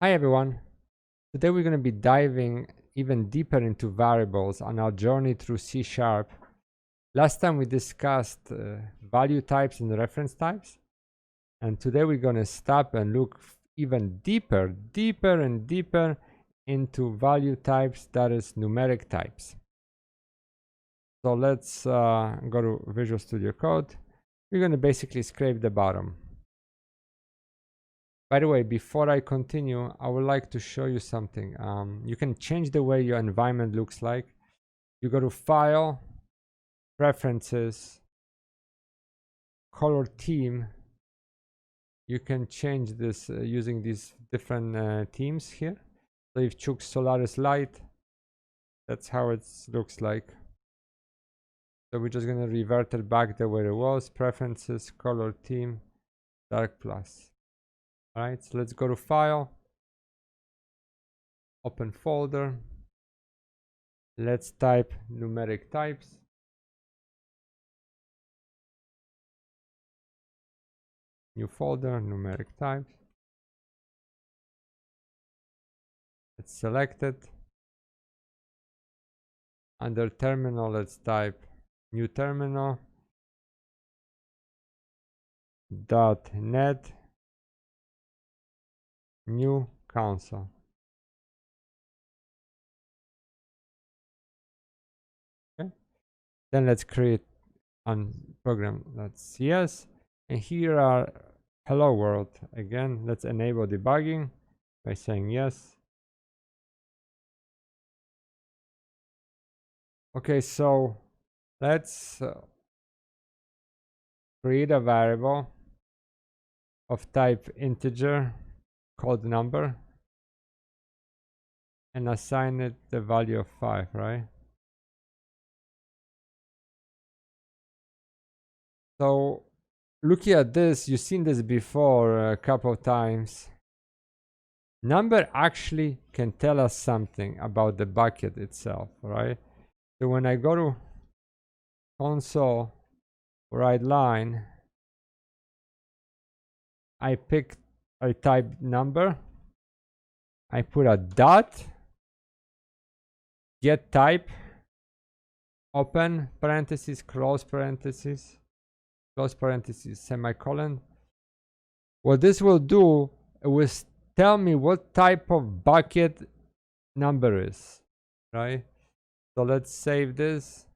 Hi everyone. Today we're going to be diving even deeper into variables on our journey through C#. Last time we discussed value types and reference types, and today we're going to stop and look even deeper and deeper into value types, that is numeric types. So let's go to Visual Studio Code. We're going to basically scrape the bottom. By the way, before I continue, I would like to show you something. You can change the way your environment looks like. You go to File, Preferences, Color Theme. You can change this using these different themes here. So if you choose Solaris Light, that's how it looks like. So we're just going to revert it back the way it was. Preferences, Color Theme, Dark Plus. Alright, so let's go to File, Open Folder. Let's type numeric types. New folder, numeric types. Let's select it. Under terminal, let's type new terminal .NET new console. Okay. Then let's create a program.cs, and here are hello world. Again, let's enable debugging by saying yes. Okay, so let's create a variable of type integer called number and assign it the value of 5, right? So looking at this, you've seen this before a couple of times. Number actually can tell us something about the bucket itself, right? So when I go to console write line, I type number, I put a dot, get type, open parentheses, close parentheses, semicolon. What this will do, it will tell me what type of bucket number is, right? So let's save this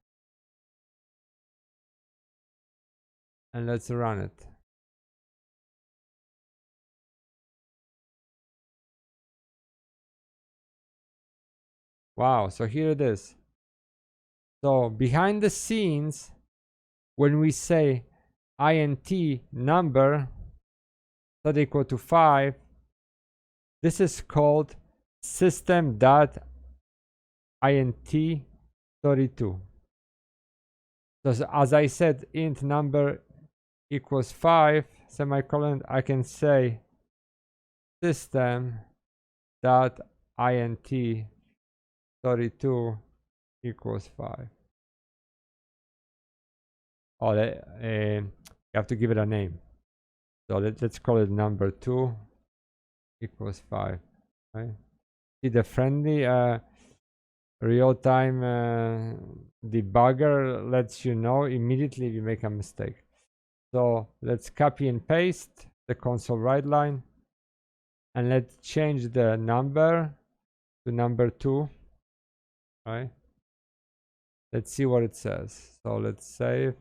and let's run it. Wow, so here it is. So behind the scenes, when we say int number that equal to 5, this is called system.int32. So as I said, int number equals 5, semicolon, I can say system.int32 equals 5. Oh, you have to give it a name. So let's call it number 2 equals 5. Right? See, the friendly real-time debugger lets you know immediately if you make a mistake. So let's copy and paste the console write line, and let's change the number to number 2. Right? Let's see what it says. So let's save.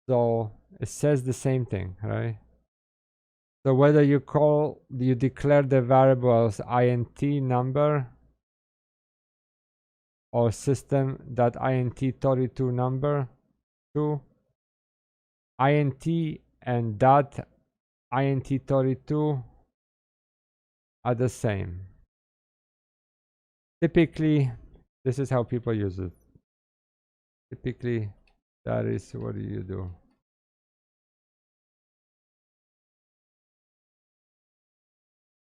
So it says the same thing, right? So whether you declare the variable as int number or system.int32 number 2, int and .int32 are the same. Typically, this is how people use it. Typically, that is what you do.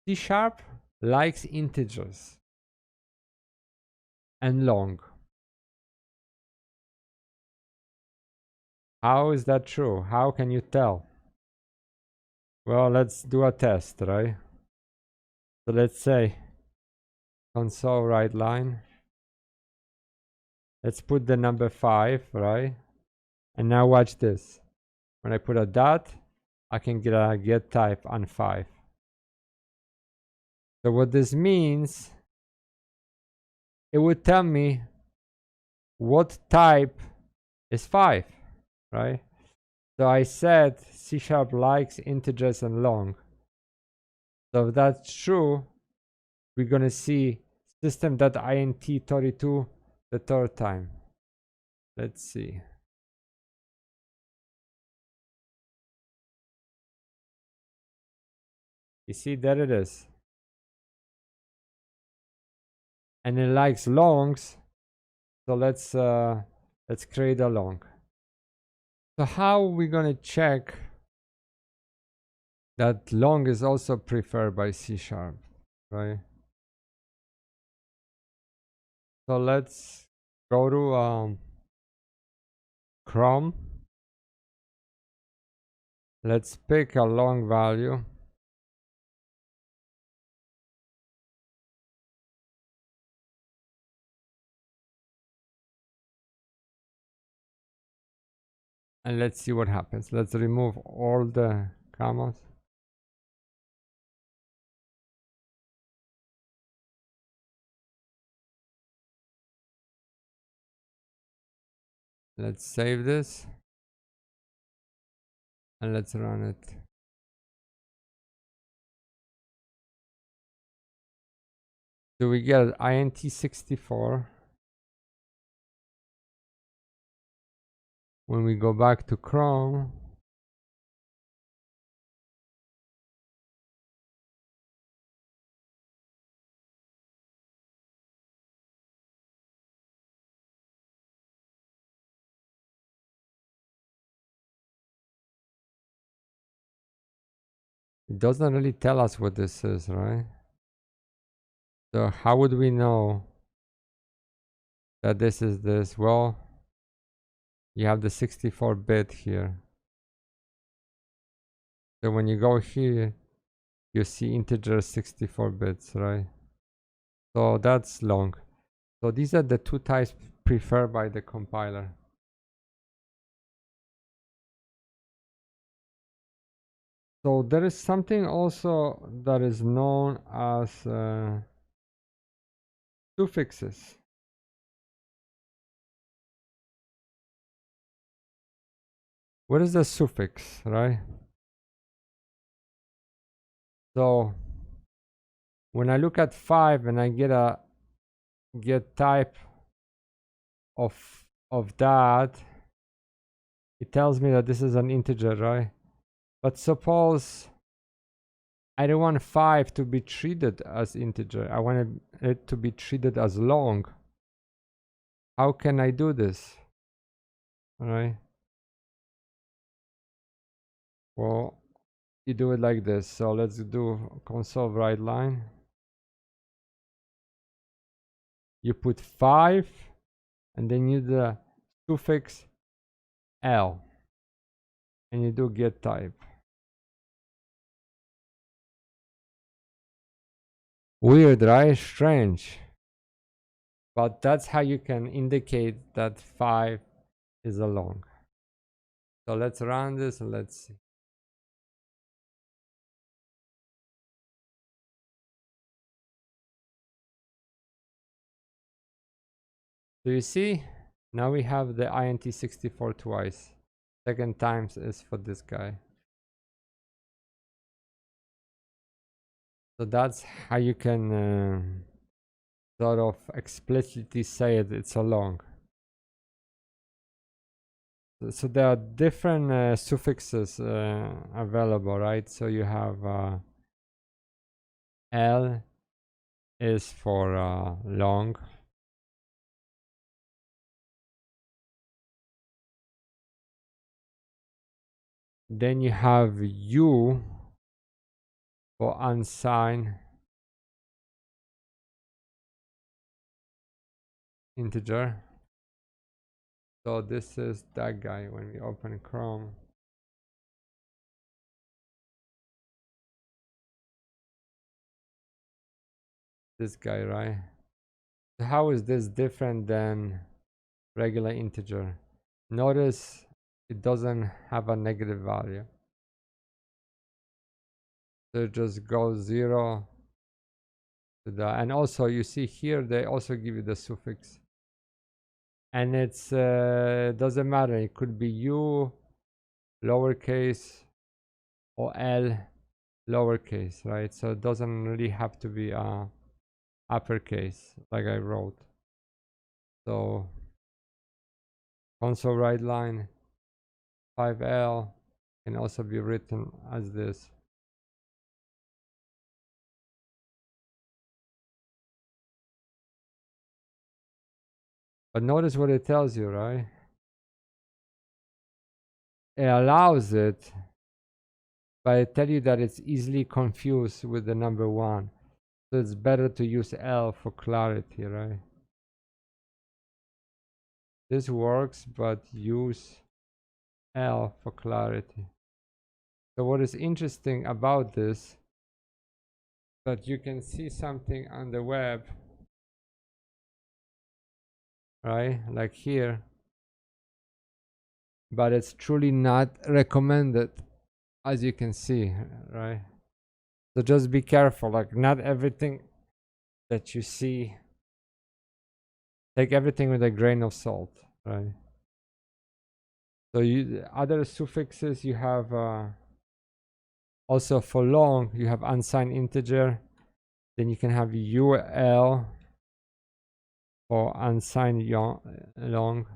C# likes integers and long. How is that true? How can you tell? Well, let's do a test, right? So let's say console write line. Let's put the number 5, right? And now watch this. When I put a dot, I can get a get type on 5. So what this means, it would tell me what type is 5, right? So I said C# likes integers and long. So if that's true, we're gonna see system.int32 the third time. Let's see. You see, there it is. And it likes longs. So let's create a long. So how are we gonna check that long is also preferred by C#, right? So let's go to Chrome. Let's pick a long value. And let's see what happens. Let's remove all the commas. Let's save this. And let's run it. So we get int64. When we go back to Chrome, it doesn't really tell us what this is, right? So how would we know that this is this? Well, you have the 64-bit here. So when you go here, you see integer 64 bits, right? So that's long. So these are the two types preferred by the compiler. So there is something also that is known as suffixes. What is a suffix, right? So when I look at 5 and I get a get type of that, it tells me that this is an integer, right? But suppose I don't want 5 to be treated as integer. I want it to be treated as long. How can I do this? All right. Well, you do it like this. So let's do console write line. You put 5 and then you do the suffix L and you do get type. Weird, right? Strange. But that's how you can indicate that 5 is a long. So let's run this and let's see. So you see, now we have the int64 twice. Second times is for this guy. So that's how you can sort of explicitly say it's a long. So there are different suffixes available, right? So you have L is for long. Then you have U for unsigned integer. So this is that guy when we open Chrome. This guy, right? So how is this different than regular integer? Notice it doesn't have a negative value. So it just goes 0 to the, and also you see here they also give you the suffix. And it's doesn't matter, it could be U lowercase or L lowercase, right? So it doesn't really have to be uppercase like I wrote. So console write line 5L can also be written as this. But notice what it tells you, right? It allows it, but it tells you that it's easily confused with the number 1. So it's better to use L for clarity, right? This works, but use L for clarity. So what is interesting about this, that you can see something on the web, right? Like here, but it's truly not recommended, as you can see, right? So just be careful, like not everything that you see, take everything with a grain of salt, right? So you other suffixes you have also for long, you have unsigned integer, then you can have UL for unsigned long.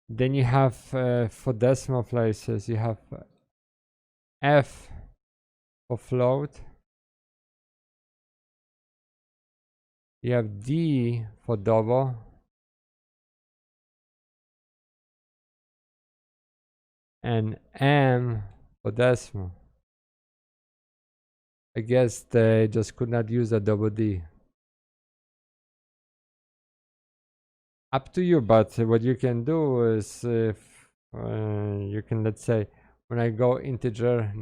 Then you have for decimal places, you have F for float. You have D for double. And M for decimal. I guess they just could not use a double D. Up to you, but what you can do is if you can, let's say, when I go integer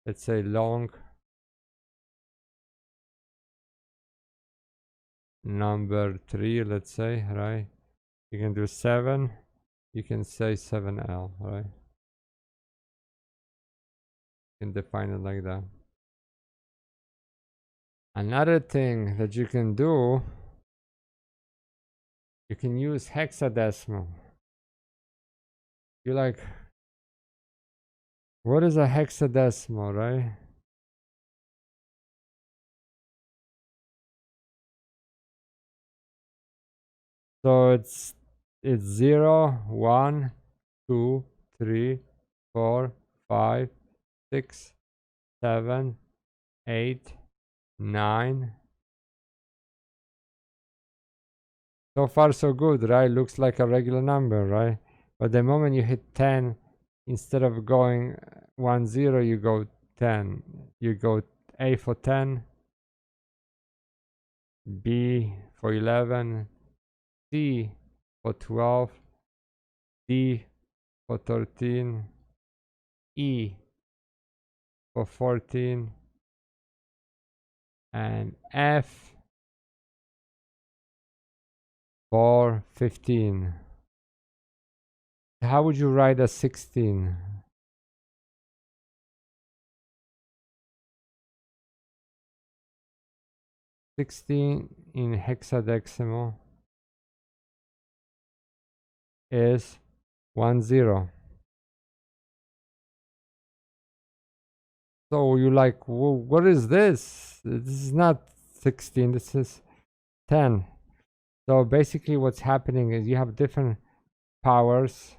let's say long number 3, let's say, right? You can do 7. You can say 7L, right? You can define it like that. Another thing that you can do, you can use hexadecimal. You're like, what is a hexadecimal, right? So it's 0, 1, 2, 3, 4, 5, 6, 7, 8, 9. So far so good, right? Looks like a regular number, right? But the moment you hit 10, instead of going 1, 0, you go 10. You go A for 10, B for 11, C for 12, D for 13, E for 14, and F for 15. How would you write a 16? 16 in hexadecimal is 1, 0. So you like, what is this? This is not 16, this is 10. So basically what's happening is you have different powers.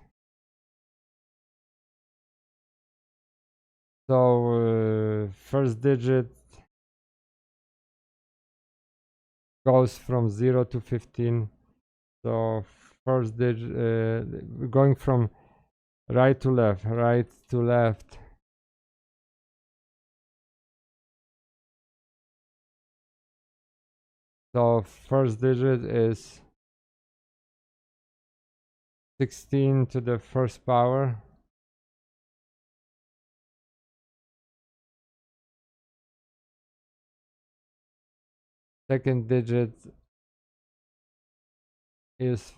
So first digit goes from 0 to 15. So first digit, going from right to left, right to left. So first digit is 16 to the first power. Second digit is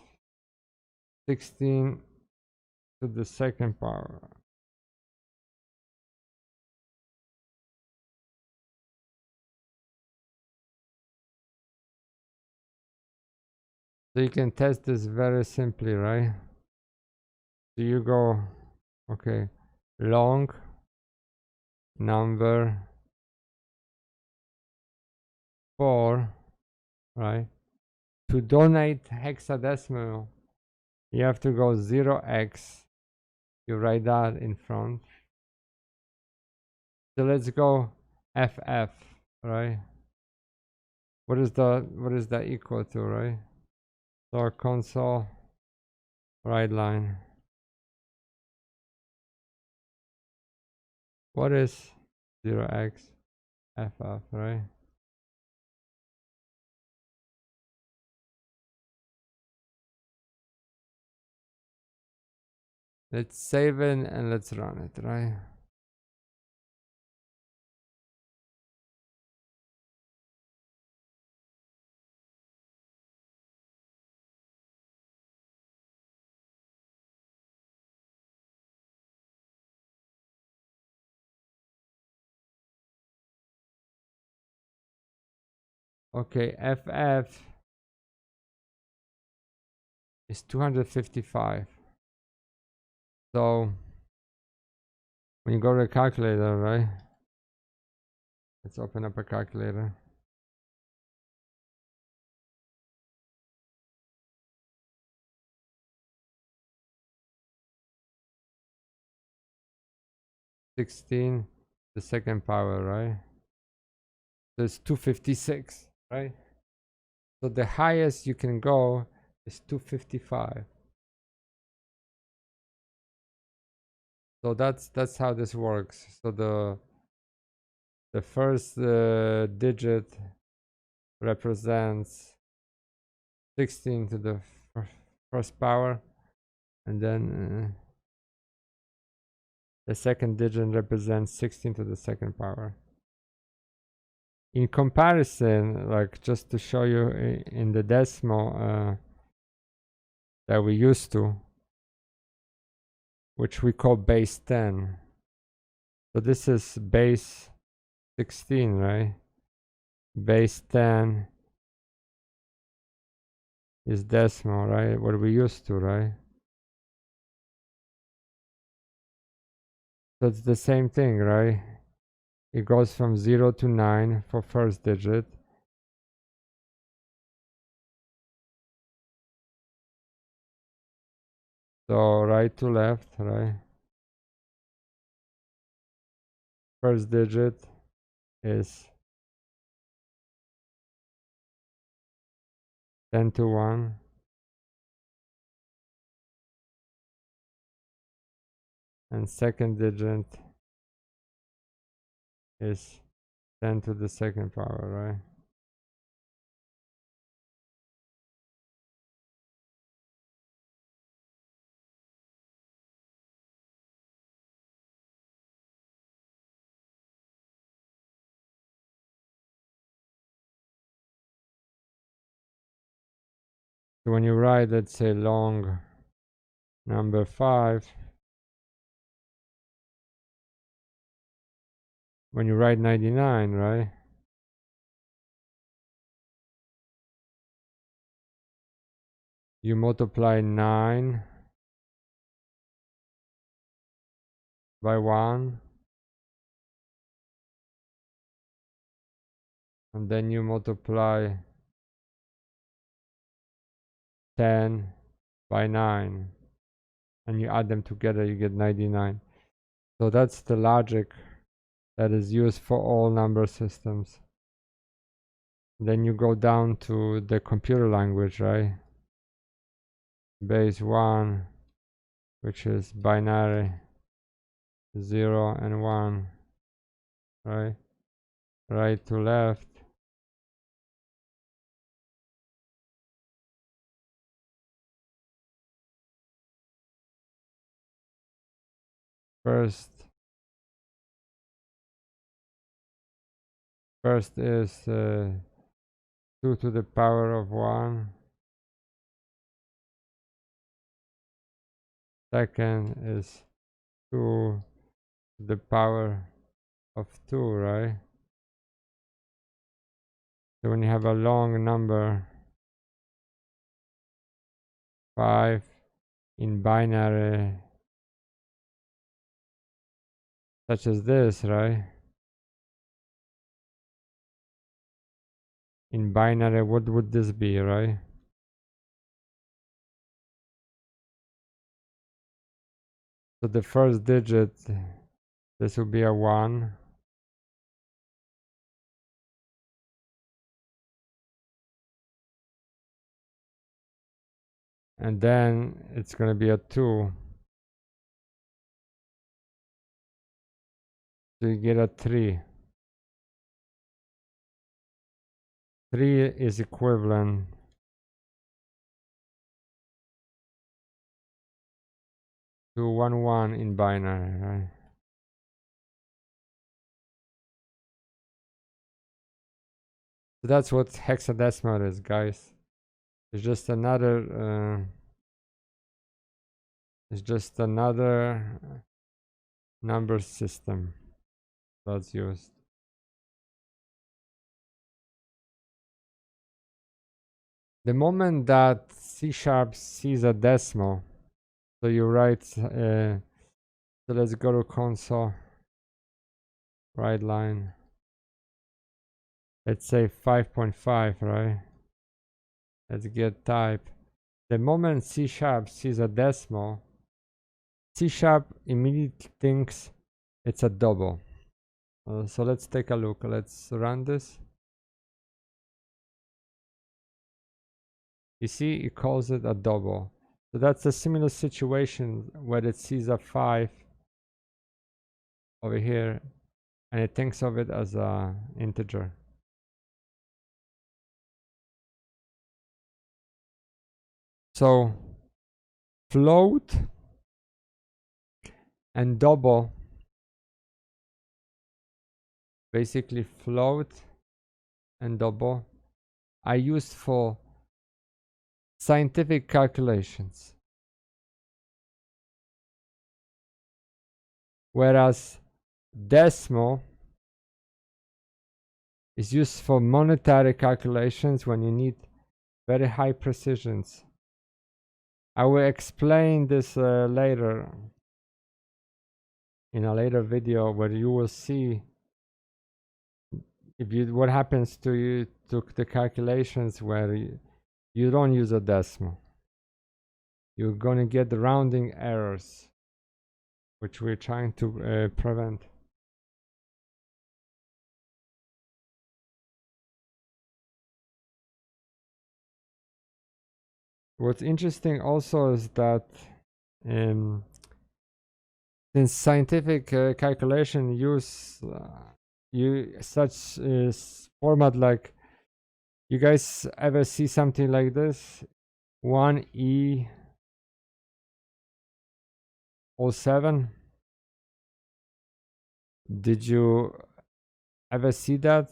16 to the second power. So you can test this very simply, right? So you go, okay, long number 4, right? To donate hexadecimal, you have to go 0x. You write that in front. So let's go FF, right? What is that equal to, right? So our console write line. What is 0x FF, right? Let's save it and let's run it, right? Okay, FF is 255. So when you go to the calculator, right? Let's open up a calculator. (16) the second power, right? So it's 256, right? So the highest you can go is 255. So that's how this works. So the first digit represents 16 to the first power, and then the second digit represents 16 to the second power. In comparison, like just to show you in the decimal that we used to, which we call base 10. So this is base 16, right? Base 10 is decimal, right? What we used to, right? So it's the same thing, right? It goes from 0 to 9 for first digit. So right to left, right? First digit is 10 to 1. And second digit is 10 to the second power, right? So when you write, let's say, long number 5, when you write 99, right? You multiply 9 by 1, and then you multiply 10 by 9, and you add them together, you get 99. So that's the logic that is used for all number systems. Then you go down to the computer language, right? Base 1, which is binary 0 and 1, right? Right to left First is 2 to the power of 1. Second is 2 to the power of 2, right? So when you have a long number, 5 in binary, such as this, right? In binary, what would this be, right? So the first digit, this would be a 1. And then it's going to be a 2. So you get a 3. 3 is equivalent to 1 1 in binary, right? So that's what hexadecimal is, guys. It's just another number system that's used. The moment that C# sees a decimal, so you write, so let's go to console, right line. Let's say 5.5, right? Let's get type. The moment C# sees a decimal, C# immediately thinks it's a double. So let's take a look. Let's run this. You see, it calls it a double. So that's a similar situation where it sees a 5 over here and it thinks of it as a integer. So float and double, basically float and double, are used for scientific calculations. Whereas decimal is used for monetary calculations when you need very high precisions. I will explain this later in a later video where you will see what happens to you to the calculations where you don't use a decimal. You're going to get the rounding errors, which we're trying to prevent. What's interesting also is that since scientific calculation use such format, like, you guys ever see something like this? 1E07. Did you ever see that?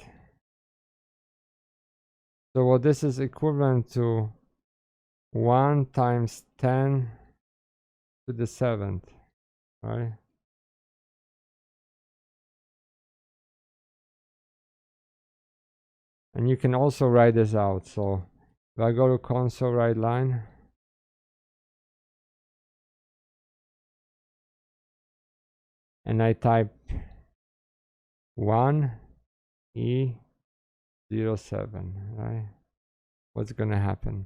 So what this is equivalent to 1 times 10 to the 7th, right? And you can also write this out. So if I go to console right line, and I type 1E07, right? What's gonna happen?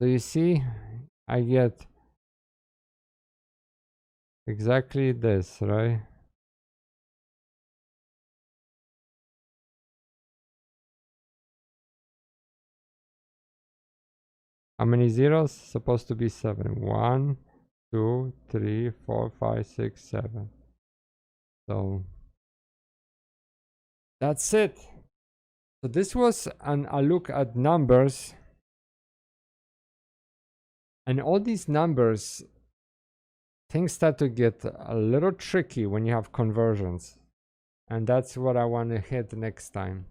So you see, I get exactly this, right? How many zeros? Supposed to be 7. 1, 2, 3, 4, 5, 6, 7. So that's it. So this was a look at numbers, and all these numbers, things start to get a little tricky when you have conversions, and that's what I want to hit next time.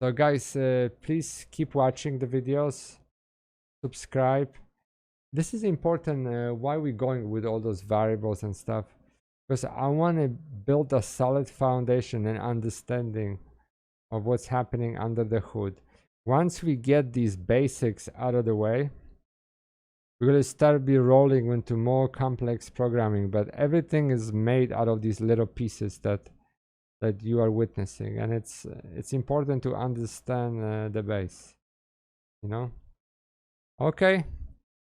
So guys, please keep watching the videos, subscribe. This is important. Why we're going with all those variables and stuff, because I want to build a solid foundation and understanding of what's happening under the hood. Once we get these basics out of the way, we're going to start be rolling into more complex programming, but everything is made out of these little pieces that you are witnessing, and it's important to understand the base, you know. Okay,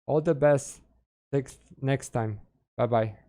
all the best. Next time. Bye bye.